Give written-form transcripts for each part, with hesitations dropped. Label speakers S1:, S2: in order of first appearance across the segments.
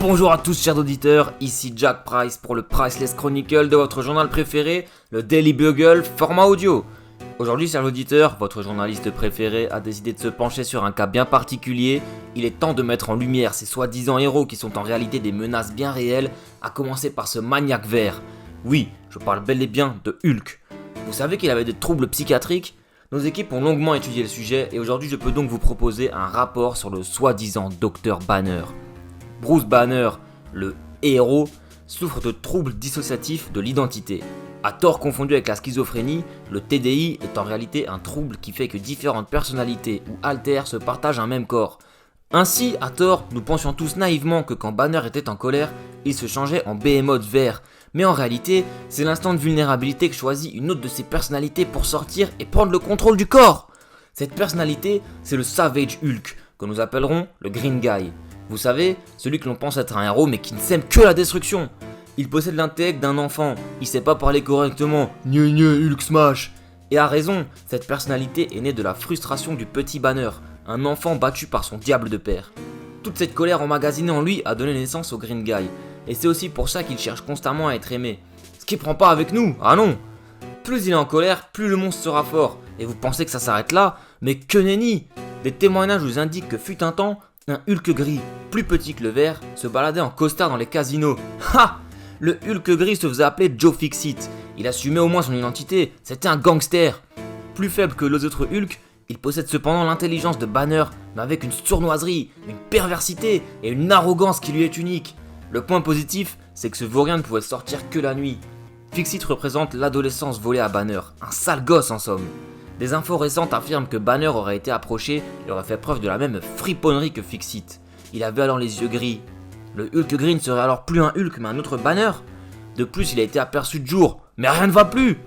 S1: Bonjour à tous chers auditeurs, ici Jack Price pour le Priceless Chronicle de votre journal préféré, le Daily Bugle format audio. Aujourd'hui chers auditeurs, votre journaliste préféré a décidé de se pencher sur un cas bien particulier. Il est temps de mettre en lumière ces soi-disant héros qui sont en réalité des menaces bien réelles, à commencer par ce maniaque vert. Oui, je parle bel et bien de Hulk. Vous savez qu'il avait des troubles psychiatriques ? Nos équipes ont longuement étudié le sujet et aujourd'hui je peux donc vous proposer un rapport sur le soi-disant Dr Banner. Bruce Banner, le héros, souffre de troubles dissociatifs de l'identité. À tort confondu avec la schizophrénie, le TDI est en réalité un trouble qui fait que différentes personnalités ou alters se partagent un même corps. Ainsi, à tort, nous pensions tous naïvement que quand Banner était en colère, il se changeait en Behemoth vert. Mais en réalité, c'est l'instant de vulnérabilité que choisit une autre de ses personnalités pour sortir et prendre le contrôle du corps. Cette personnalité, c'est le Savage Hulk, que nous appellerons le Green Guy. Vous savez, celui que l'on pense être un héros mais qui ne sème que la destruction. Il possède l'intellect d'un enfant, il sait pas parler correctement, gneu gneu Hulk smash. Et à raison, cette personnalité est née de la frustration du petit Banner, un enfant battu par son diable de père. Toute cette colère emmagasinée en lui a donné naissance au Green Guy, et c'est aussi pour ça qu'il cherche constamment à être aimé. Ce qui prend pas avec nous, ah non. Plus il est en colère, plus le monstre sera fort, et vous pensez que ça s'arrête là, mais que nenni. Des témoignages vous indiquent que fut un temps, un Hulk gris, plus petit que le vert, se baladait en costard dans les casinos. Ha! Le Hulk gris se faisait appeler Joe Fixit. Il assumait au moins son identité, c'était un gangster. Plus faible que les autres Hulk, il possède cependant l'intelligence de Banner, mais avec une sournoiserie, une perversité et une arrogance qui lui est unique. Le point positif, c'est que ce vaurien ne pouvait sortir que la nuit. Fixit représente l'adolescence volée à Banner, un sale gosse en somme. Des infos récentes affirment que Banner aurait été approché et aurait fait preuve de la même friponnerie que Fixit. Il avait alors les yeux gris. Le Hulk gris ne serait alors plus un Hulk mais un autre Banner. De plus, il a été aperçu de jour, mais rien ne va plus.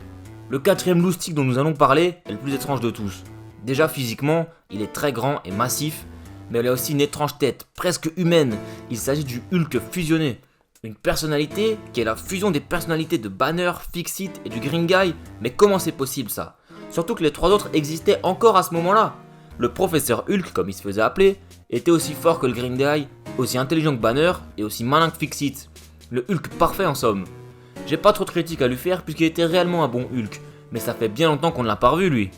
S1: Le quatrième loustic dont nous allons parler est le plus étrange de tous. Déjà physiquement, il est très grand et massif, mais il a aussi une étrange tête, presque humaine. Il s'agit du Hulk fusionné. Une personnalité qui est la fusion des personnalités de Banner, Fixit et du Green Guy. Mais comment c'est possible ça ? Surtout que les trois autres existaient encore à ce moment-là. Le professeur Hulk, comme il se faisait appeler, était aussi fort que le Green Guy, aussi intelligent que Banner et aussi malin que Fixit. Le Hulk parfait en somme. J'ai pas trop de critiques à lui faire puisqu'il était réellement un bon Hulk, mais ça fait bien longtemps qu'on ne l'a pas revu lui.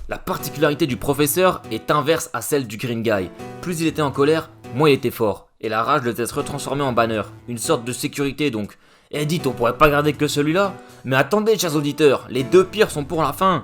S1: La particularité du professeur est inverse à celle du Green Guy. Plus il était en colère, moins il était fort, et la rage devait être retransformée en Banner, une sorte de sécurité donc. Et dites, on pourrait pas garder que celui-là ? Mais attendez chers auditeurs, les deux pires sont pour la fin.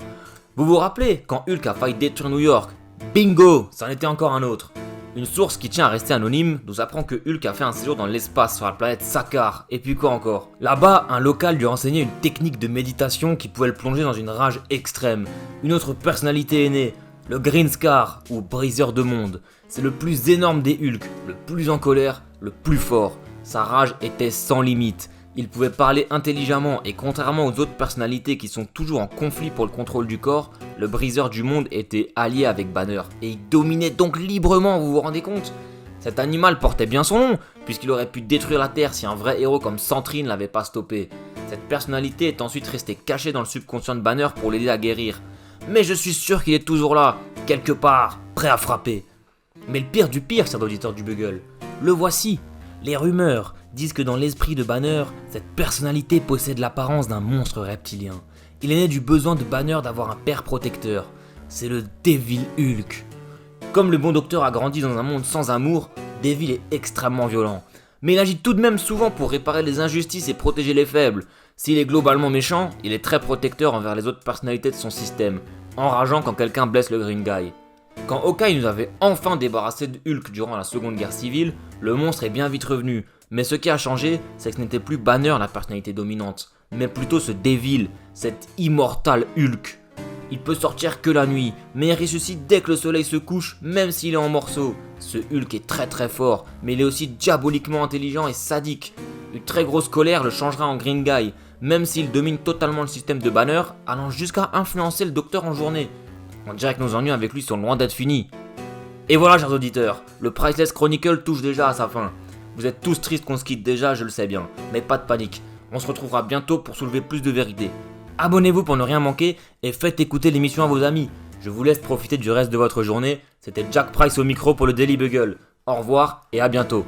S1: Vous vous rappelez quand Hulk a failli détruire New York ? Bingo, c'en était encore un autre. Une source qui tient à rester anonyme nous apprend que Hulk a fait un séjour dans l'espace sur la planète Sakaar, et puis quoi encore ? Là-bas, un local lui a enseigné une technique de méditation qui pouvait le plonger dans une rage extrême. Une autre personnalité est née, le Green Scar, ou briseur de monde. C'est le plus énorme des Hulk, le plus en colère, le plus fort. Sa rage était sans limite. Il pouvait parler intelligemment et contrairement aux autres personnalités qui sont toujours en conflit pour le contrôle du corps, le briseur du monde était allié avec Banner et il dominait donc librement, vous vous rendez compte ? Cet animal portait bien son nom, puisqu'il aurait pu détruire la Terre si un vrai héros comme Sentry ne l'avait pas stoppé. Cette personnalité est ensuite restée cachée dans le subconscient de Banner pour l'aider à guérir. Mais je suis sûr qu'il est toujours là, quelque part, prêt à frapper. Mais le pire du pire, chers auditeurs du Bugle, le voici. Les rumeurs disent que dans l'esprit de Banner, cette personnalité possède l'apparence d'un monstre reptilien. Il est né du besoin de Banner d'avoir un père protecteur. C'est le Devil Hulk. Comme le bon docteur a grandi dans un monde sans amour, Devil est extrêmement violent. Mais il agit tout de même souvent pour réparer les injustices et protéger les faibles. S'il est globalement méchant, il est très protecteur envers les autres personnalités de son système, enrageant quand quelqu'un blesse le Green Guy. Quand Hawkeye nous avait enfin débarrassé de Hulk durant la Seconde Guerre civile, le monstre est bien vite revenu. Mais ce qui a changé, c'est que ce n'était plus Banner la personnalité dominante, mais plutôt ce Devil, cet immortal Hulk. Il peut sortir que la nuit, mais il ressuscite dès que le soleil se couche, même s'il est en morceaux. Ce Hulk est très très fort, mais il est aussi diaboliquement intelligent et sadique. Une très grosse colère le changera en Green Guy, même s'il domine totalement le système de Banner, allant jusqu'à influencer le docteur en journée. On dirait que nos ennuis avec lui sont loin d'être finis. Et voilà, chers auditeurs, le Priceless Chronicle touche déjà à sa fin. Vous êtes tous tristes qu'on se quitte déjà, je le sais bien, mais pas de panique. On se retrouvera bientôt pour soulever plus de vérité. Abonnez-vous pour ne rien manquer et faites écouter l'émission à vos amis. Je vous laisse profiter du reste de votre journée. C'était Jack Price au micro pour le Daily Bugle. Au revoir et à bientôt.